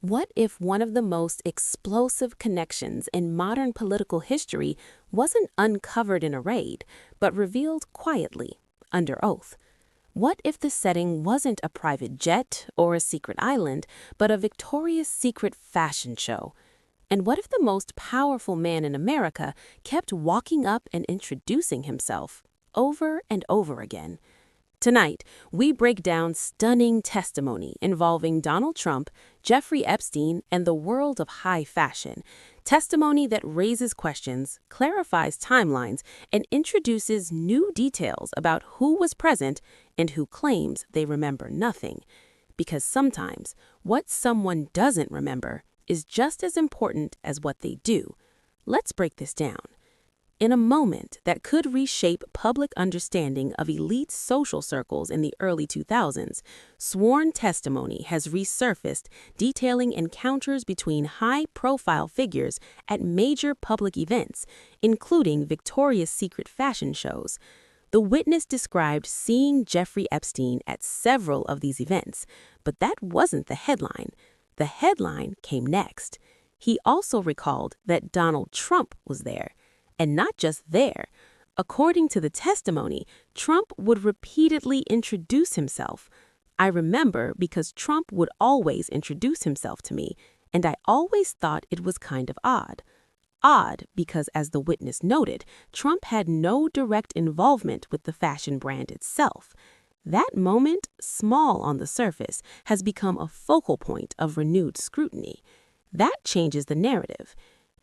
What if one of the most explosive connections in modern political history wasn't uncovered in a raid, but revealed quietly, under oath? What if the setting wasn't a private jet or a secret island, but a Victoria's Secret fashion show? And what if the most powerful man in America kept walking up and introducing himself over and over again? Tonight, we break down stunning testimony involving Donald Trump, Jeffrey Epstein, and the world of high fashion. Testimony that raises questions, clarifies timelines, and introduces new details about who was present and who claims they remember nothing. Because sometimes, what someone doesn't remember is just as important as what they do. Let's break this down. In a moment that could reshape public understanding of elite social circles in the early 2000s, sworn testimony has resurfaced detailing encounters between high-profile figures at major public events, including Victoria's Secret fashion shows. The witness described seeing Jeffrey Epstein at several of these events, but that wasn't the headline. The headline came next. He also recalled that Donald Trump was there. And not just there. According to the testimony, Trump would repeatedly introduce himself. I remember because Trump would always introduce himself to me, and I always thought it was kind of odd. Odd because, as the witness noted, Trump had no direct involvement with the fashion brand itself. That moment, small on the surface, has become a focal point of renewed scrutiny. That changes the narrative.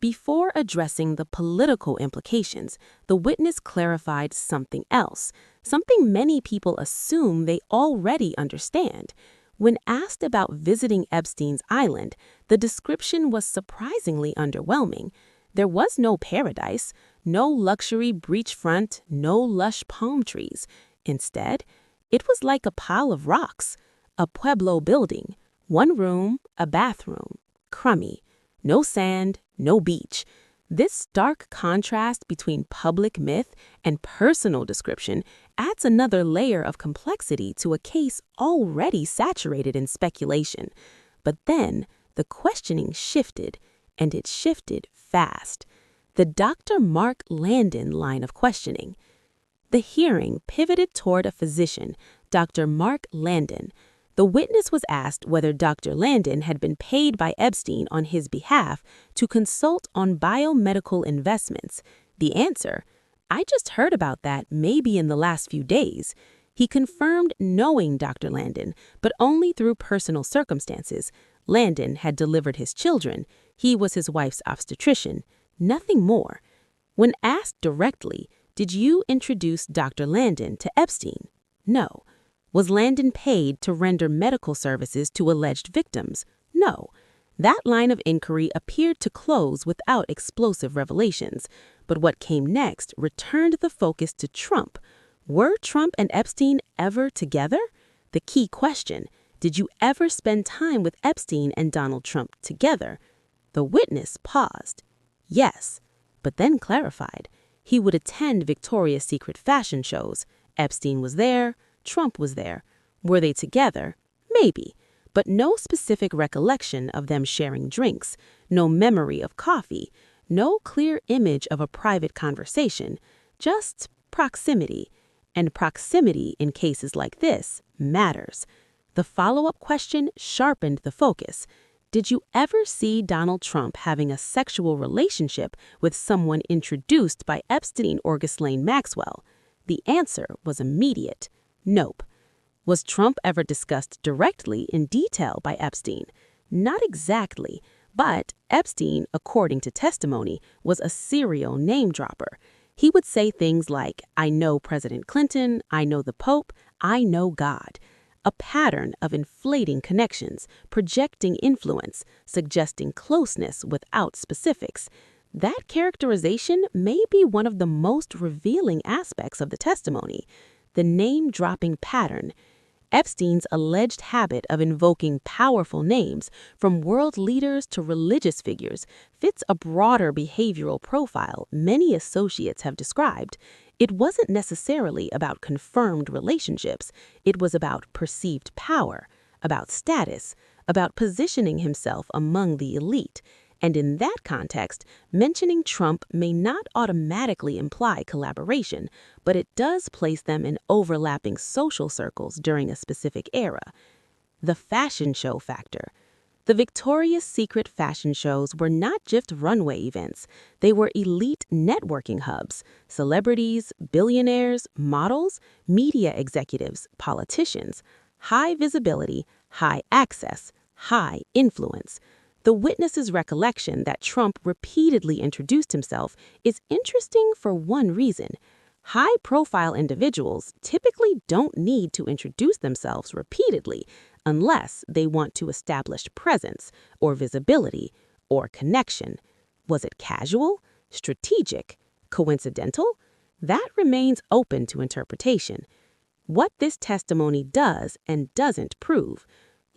Before addressing the political implications, the witness clarified something else, something many people assume they already understand. When asked about visiting Epstein's island, the description was surprisingly underwhelming. There was no paradise, no luxury beachfront, no lush palm trees. Instead, it was like a pile of rocks, a Pueblo building, one room, a bathroom, crummy. No sand, no beach. This stark contrast between public myth and personal description adds another layer of complexity to a case already saturated in speculation. But then the questioning shifted, and it shifted fast. The Dr. Mark Landon line of questioning. The hearing pivoted toward a physician, Dr. Mark Landon. The witness was asked whether Dr. Landon had been paid by Epstein on his behalf to consult on biomedical investments. The answer, I just heard about that maybe in the last few days. He confirmed knowing Dr. Landon, but only through personal circumstances. Landon had delivered his children. He was his wife's obstetrician. Nothing more. When asked directly, did you introduce Dr. Landon to Epstein? No. Was Landon paid to render medical services to alleged victims? No. That line of inquiry appeared to close without explosive revelations. But what came next returned the focus to Trump. Were Trump and Epstein ever together? The key question, did you ever spend time with Epstein and Donald Trump together? The witness paused. Yes, but then clarified. He would attend Victoria's Secret fashion shows. Epstein was there. Trump was there. Were they together? Maybe, but no specific recollection of them sharing drinks, no memory of coffee, no clear image of a private conversation, just proximity. And proximity in cases like this matters. The follow-up question sharpened the focus. Did you ever see Donald Trump having a sexual relationship with someone introduced by Epstein or Ghislaine Maxwell? The answer was immediate. Nope. Was Trump ever discussed directly in detail by Epstein? Not exactly, but Epstein, according to testimony, was a serial name-dropper. He would say things like, I know President Clinton, I know the Pope, I know God. A pattern of inflating connections, projecting influence, suggesting closeness without specifics. That characterization may be one of the most revealing aspects of the testimony. The name-dropping pattern. Epstein's alleged habit of invoking powerful names, from world leaders to religious figures, fits a broader behavioral profile many associates have described. It wasn't necessarily about confirmed relationships. It was about perceived power, about status, about positioning himself among the elite. And in that context, mentioning Trump may not automatically imply collaboration, but it does place them in overlapping social circles during a specific era. The fashion show factor. The Victoria's Secret fashion shows were not just runway events. They were elite networking hubs. Celebrities, billionaires, models, media executives, politicians. High visibility, high access, high influence. The witness's recollection that Trump repeatedly introduced himself is interesting for one reason. High-profile individuals typically don't need to introduce themselves repeatedly unless they want to establish presence or visibility or connection. Was it casual, strategic, coincidental? That remains open to interpretation. What this testimony does and doesn't prove.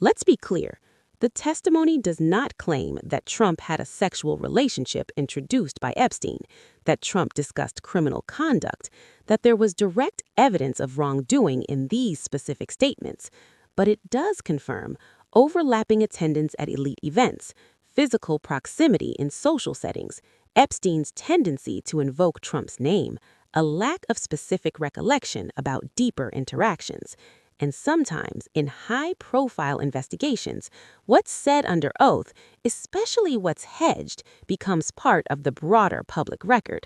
Let's be clear. The testimony does not claim that Trump had a sexual relationship introduced by Epstein, that Trump discussed criminal conduct, that there was direct evidence of wrongdoing in these specific statements. But it does confirm overlapping attendance at elite events, physical proximity in social settings, Epstein's tendency to invoke Trump's name, a lack of specific recollection about deeper interactions. And sometimes, in high-profile investigations, what's said under oath, especially what's hedged, becomes part of the broader public record.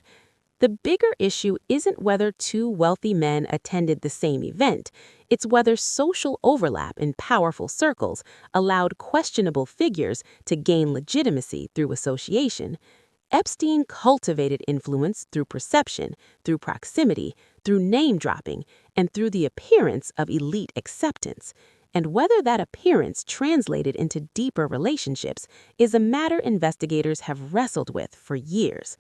The bigger issue isn't whether two wealthy men attended the same event. It's whether social overlap in powerful circles allowed questionable figures to gain legitimacy through association. Epstein cultivated influence through perception, through proximity, through name-dropping, and through the appearance of elite acceptance. And whether that appearance translated into deeper relationships is a matter investigators have wrestled with for years.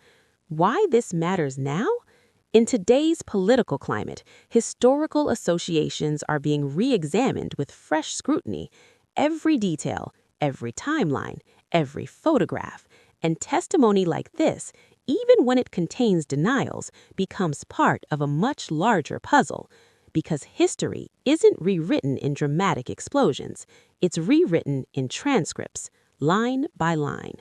Why this matters now? In today's political climate, historical associations are being re-examined with fresh scrutiny. Every detail, every timeline, every photograph, and testimony like this, even when it contains denials, becomes part of a much larger puzzle. Because history isn't rewritten in dramatic explosions. It's rewritten in transcripts, line by line.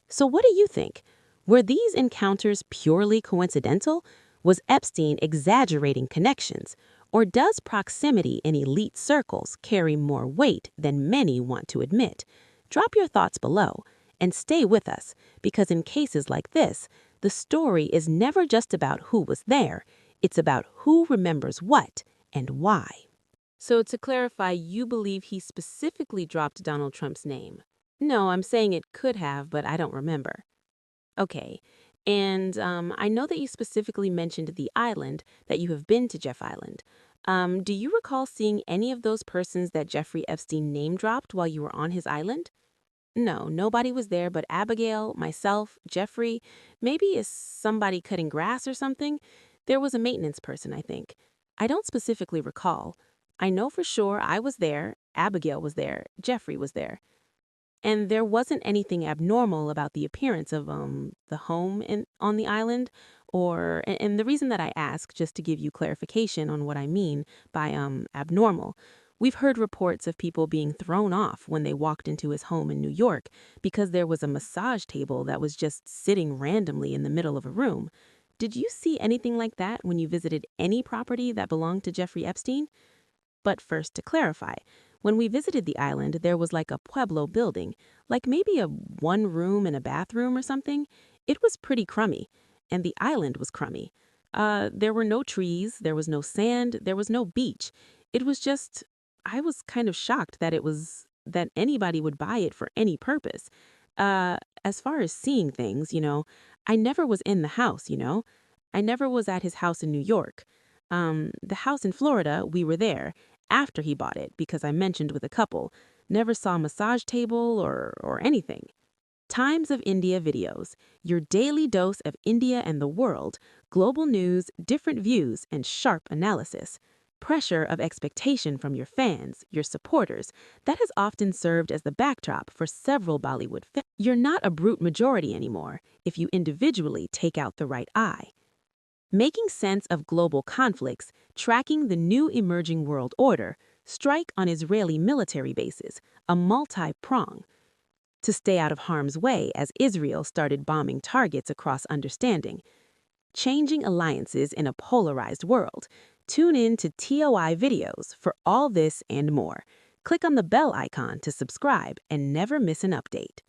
So what do you think? Were these encounters purely coincidental? Was Epstein exaggerating connections? Or does proximity in elite circles carry more weight than many want to admit? Drop your thoughts below. And stay with us, because in cases like this, the story is never just about who was there. It's about who remembers what and why. So to clarify, you believe he specifically dropped Donald Trump's name? No, I'm saying it could have, but I don't remember. Okay, and I know that you specifically mentioned the island, that you have been to Jeff Island. Do you recall seeing any of those persons that Jeffrey Epstein name-dropped while you were on his island? No, nobody was there but Abigail, myself, Jeffrey. Maybe is somebody cutting grass or something? There was a maintenance person, I think. I don't specifically recall. I know for sure I was there, Abigail was there, Jeffrey was there. And there wasn't anything abnormal about the appearance of the home on the island, and the reason that I ask, just to give you clarification on what I mean by abnormal. We've heard reports of people being thrown off when they walked into his home in New York because there was a massage table that was just sitting randomly in the middle of a room. Did you see anything like that when you visited any property that belonged to Jeffrey Epstein? But first, to clarify, when we visited the island, there was like a Pueblo building, like maybe a one room and a bathroom or something. It was pretty crummy, and the island was crummy. There were no trees, there was no sand, there was no beach. It was just, I was kind of shocked that anybody would buy it for any purpose. As far as seeing things, I never was in the house, I never was at his house in New York. The house in Florida, we were there after he bought it because I mentioned with a couple. Never saw a massage table or anything. Times of India videos, your daily dose of India and the world, global news, different views, and sharp analysis. Pressure of expectation from your fans, your supporters, that has often served as the backdrop for several Bollywood films. You're not a brute majority anymore if you individually take out the right eye. Making sense of global conflicts, tracking the new emerging world order, strike on Israeli military bases, a multi-prong. To stay out of harm's way as Israel started bombing targets across understanding. Changing alliances in a polarized world. Tune in to TOI videos for all this and more. Click on the bell icon to subscribe and never miss an update.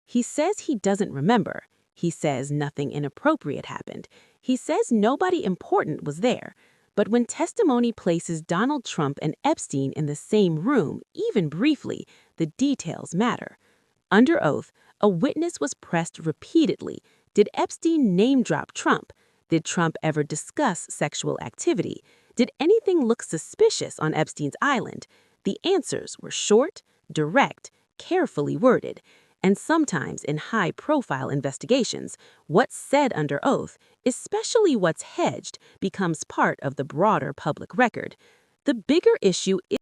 He says he doesn't remember. He says nothing inappropriate happened. He says nobody important was there. But when testimony places Donald Trump and Epstein in the same room, even briefly, the details matter. Under oath, a witness was pressed repeatedly. Did Epstein name-drop Trump? Did Trump ever discuss sexual activity? Did anything look suspicious on Epstein's island? The answers were short, direct, carefully worded. And sometimes in high-profile investigations, what's said under oath, especially what's hedged, becomes part of the broader public record. The bigger issue is